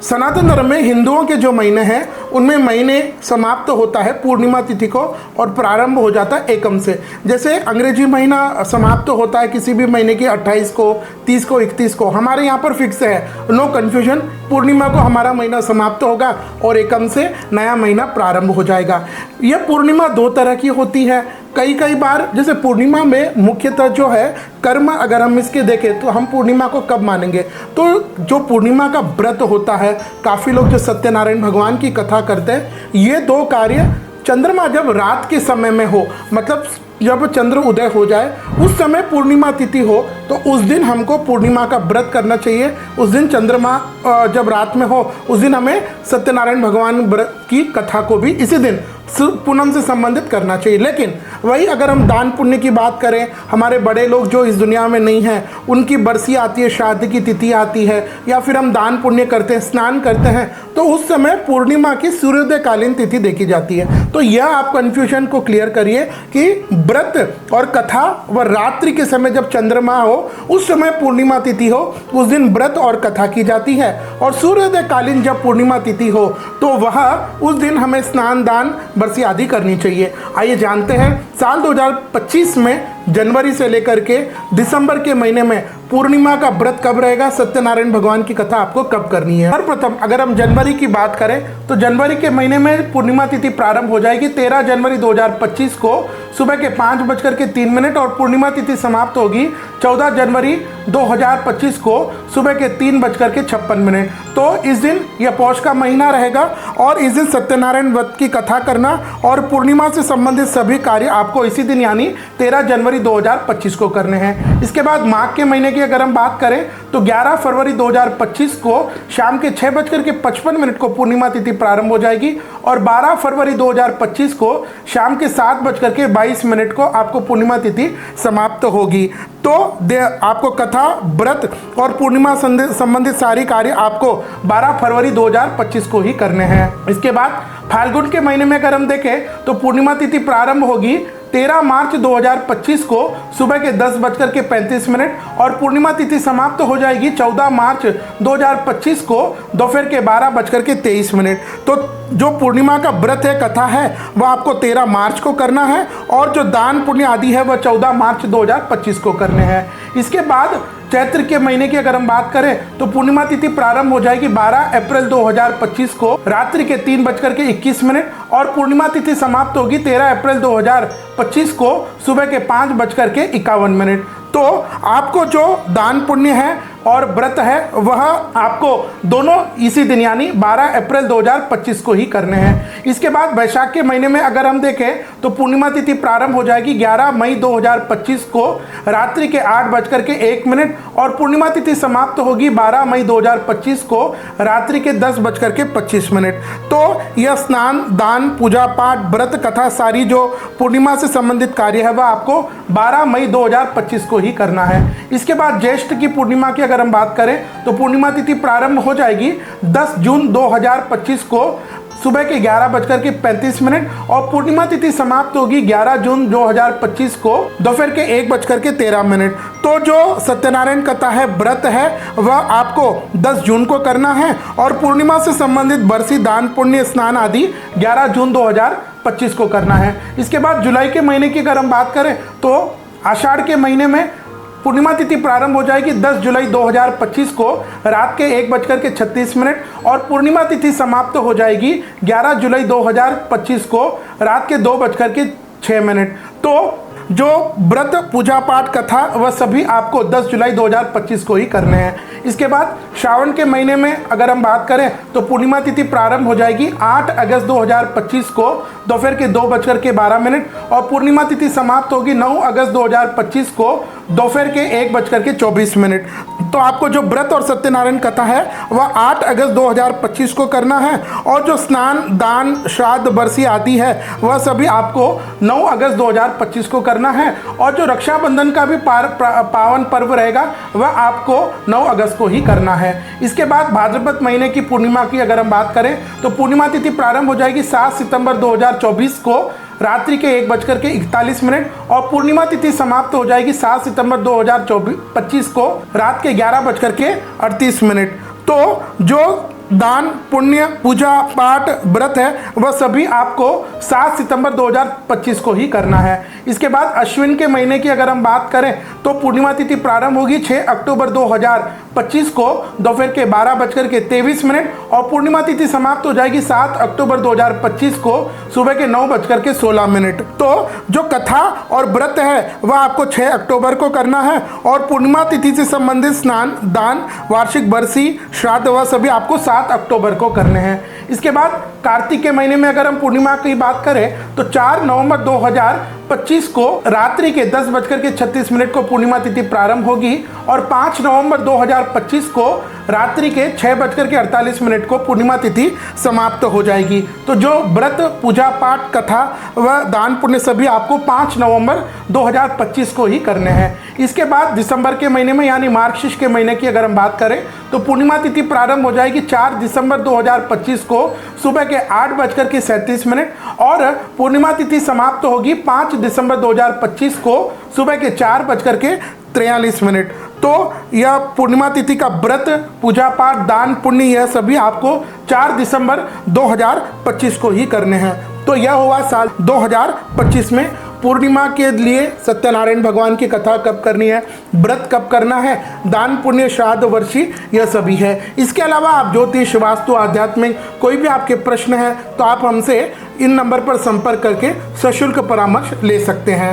सनातन धर्म में हिंदुओं के जो महीने हैं उनमें महीने समाप्त होता है पूर्णिमा तिथि को और प्रारंभ हो जाता है एकम से। जैसे अंग्रेजी महीना समाप्त होता है किसी भी महीने की 28 को, 30 को, 31 को। हमारे यहाँ पर फिक्स है, नो कन्फ्यूजन। पूर्णिमा को हमारा महीना समाप्त होगा और एकम से नया महीना प्रारंभ हो जाएगा। यह पूर्णिमा दो तरह की होती है। कई बार जैसे पूर्णिमा में मुख्यतः जो है कर्म, अगर हम इसके देखें तो हम पूर्णिमा को कब मानेंगे, तो जो पूर्णिमा का व्रत होता है, काफ़ी लोग जो सत्यनारायण भगवान की कथा करते हैं, ये दो कार्य चंद्रमा जब रात के समय में हो, मतलब जब चंद्र उदय हो जाए उस समय पूर्णिमा तिथि हो, तो उस दिन हमको पूर्णिमा का व्रत करना चाहिए। उस दिन चंद्रमा जब रात में हो उस दिन हमें सत्यनारायण भगवान व्रत की कथा को भी इसी दिन पूनम से संबंधित करना चाहिए। लेकिन वही अगर हम दान पुण्य की बात करें, हमारे बड़े लोग जो इस दुनिया में नहीं हैं उनकी बरसी आती है, श्राद्ध की तिथि आती है, या फिर हम दान पुण्य करते हैं, स्नान करते हैं, तो उस समय पूर्णिमा की सूर्योदय कालीन तिथि देखी जाती है। तो यह आप कन्फ्यूजन को क्लियर करिए कि व्रत और कथा व रात्रि के समय जब चंद्रमा हो उस समय पूर्णिमा तिथि हो, उस दिन व्रत और कथा की जाती है। और सूर्योदय कालीन जब पूर्णिमा तिथि हो तो वह उस दिन हमें स्नान, दान, बरसी आदि करनी चाहिए। आइए जानते हैं साल 2025 में जनवरी से लेकर के दिसंबर के महीने में पूर्णिमा का व्रत कब रहेगा, सत्यनारायण भगवान की कथा आपको कब करनी है। सर्वप्रथम अगर हम जनवरी की बात करें तो जनवरी के महीने में पूर्णिमा तिथि प्रारंभ हो जाएगी 13 जनवरी 2025 को सुबह के 5:03 और पूर्णिमा तिथि समाप्त होगी 14 जनवरी 2025 को सुबह के 3:56। तो इस दिन यह पौष का महीना रहेगा और इस दिन सत्यनारायण व्रत की कथा करना और पूर्णिमा से संबंधित सभी कार्य आपको इसी दिन यानी 13 जनवरी 2025 को करने हैं। इसके बाद माघ के महीने की अगर हम बात करें तो 11 फरवरी 2025 को शाम के 6:55 को पूर्णिमा तिथि प्रारंभ हो जाएगी और 12 फरवरी 2025 को शाम के 7:22 को आपको पूर्णिमा तिथि समाप्त होगी। तो आपको कथा, व्रत और पूर्णिमा संबंधित सारी कार्य आपको 12 फरवरी 2025 को ही करने हैं। इसके बाद फाल्गुन के महीने में अगर हम देखें तो पूर्णिमा तिथि प्रारंभ होगी 13 मार्च 2025 को सुबह के 10:35 और पूर्णिमा तिथि समाप्त हो जाएगी 14 मार्च 2025 को दोपहर के 12:23। तो जो पूर्णिमा का व्रत है, कथा है, वह आपको 13 मार्च को करना है और जो दान पुण्य आदि है वह 14 मार्च 2025 को करने हैं। इसके बाद चैत्र के महीने की अगर हम बात करें तो पूर्णिमा तिथि प्रारंभ हो जाएगी 12 अप्रैल 2025 को रात्रि के 3:21 और पूर्णिमा तिथि समाप्त होगी 13 अप्रैल 2025 को सुबह के 5:51। तो आपको जो दान पुण्य है और व्रत है वह आपको दोनों इसी दिन यानी 12 अप्रैल 2025 को ही करने हैं। इसके बाद वैशाख के महीने में अगर हम देखें तो पूर्णिमा तिथि प्रारंभ हो जाएगी 11 मई 2025 को रात्रि के 8:01 और पूर्णिमा तिथि समाप्त होगी 12 मई 2025 को रात्रि के 10:25। तो यह स्नान, दान, पूजा पाठ, व्रत, कथा सारी जो पूर्णिमा से संबंधित कार्य है वह आपको 12 मई 2025 को ही करना है। इसके बाद ज्येष्ठ की पूर्णिमा की अगर हम बात करें तो पूर्णिमा तिथि प्रारंभ हो जाएगी 10 जून 2025 को सुबह के 11:35 और पूर्णिमा तिथि समाप्त होगी 11 जून 2025 को दोपहर के 1:13। तो जो सत्यनारायण कथा है, व्रत है, वह आपको 10 जून को करना है और पूर्णिमा से संबंधित बरसी, दान पुण्य, स्नान आदि 11 जून 2025 को करना है। इसके बाद जुलाई के महीने की अगर हम बात करें तो आषाढ़ के महीने में पूर्णिमा तिथि प्रारंभ हो जाएगी 10 जुलाई 2025 को रात के 1:36 और पूर्णिमा तिथि समाप्त हो जाएगी 11 जुलाई 2025 को रात के 2:06। तो जो व्रत, पूजा पाठ, कथा वह सभी आपको 10 जुलाई 2025 को ही करने हैं। इसके बाद श्रावण के महीने में अगर हम बात करें तो पूर्णिमा तिथि प्रारंभ हो जाएगी 8 अगस्त 2025 को दोपहर के 2:12 और पूर्णिमा तिथि समाप्त होगी 9 अगस्त 2025 को दोपहर के 1:24। तो आपको जो व्रत और सत्यनारायण कथा है वह 8 अगस्त 2025 को करना है और जो स्नान, दान, श्राद्ध, बरसी आदि है वह सभी आपको 9 अगस्त 2025 को करना है और जो रक्षाबंधन का भी पावन पर्व रहेगा वह आपको 9 अगस्त को ही करना है। इसके बाद भाद्रपद महीने की पूर्णिमा की अगर हम बात करें तो पूर्णिमा तिथि प्रारंभ हो जाएगी 7 सितंबर 2024 को रात्रि के 1:41 और पूर्णिमा तिथि समाप्त हो जाएगी 7 सितंबर 2025 को रात के 11:38। तो जो दान पुण्य पूजा पाठ व्रत है वह सभी आपको 7 सितंबर 2025 को ही करना है। इसके बाद अश्विन के महीने की अगर हम बात करें तो पूर्णिमा तिथि प्रारंभ होगी 6 अक्टूबर 2025 को दोपहर के 12:23 और पूर्णिमा तिथि समाप्त हो जाएगी 7 अक्टूबर 2025 को सुबह के 9:16। तो जो कथा और व्रत है वह आपको 6 अक्टूबर को करना है और पूर्णिमा तिथि से संबंधित स्नान दान वार्षिक बरसी श्राद्ध वह सभी आपको 7 अक्टूबर को करने हैं। इसके बाद कार्तिक के महीने में अगर हम पूर्णिमा की बात करें तो 4 नवंबर 2025 को रात्रि के 10:36 को पूर्णिमा तिथि प्रारंभ होगी और 5 नवंबर 2025 को रात्रि के 6:48 को पूर्णिमा तिथि समाप्त हो जाएगी। तो जो व्रत पूजा पाठ कथा व दान पुण्य सभी आपको 5 नवंबर 2025 को ही करने हैं। इसके बाद दिसंबर के महीने में यानी मार्गशीर्ष के महीने की अगर हम बात करें तो पूर्णिमा तिथि प्रारंभ हो जाएगी 4 दिसंबर 2025 को सुबह के 8:37 और पूर्णिमा तिथि समाप्त होगी 5 दिसंबर 2025 को सुबह के 4:43। तो यह पूर्णिमा तिथि का व्रत पूजा पाठ दान पुण्य यह सभी आपको 4 दिसंबर 2025 को ही करने हैं। तो यह हुआ साल 2025 में पूर्णिमा के लिए सत्यनारायण भगवान की कथा कब करनी है, व्रत कब करना है, दान पुण्य श्राद्ध वर्षी यह सभी है। इसके अलावा आप ज्योतिष वास्तु आध्यात्मिक कोई भी आपके प्रश्न है तो आप हमसे इन नंबर पर संपर्क करके सशुल्क परामर्श ले सकते हैं।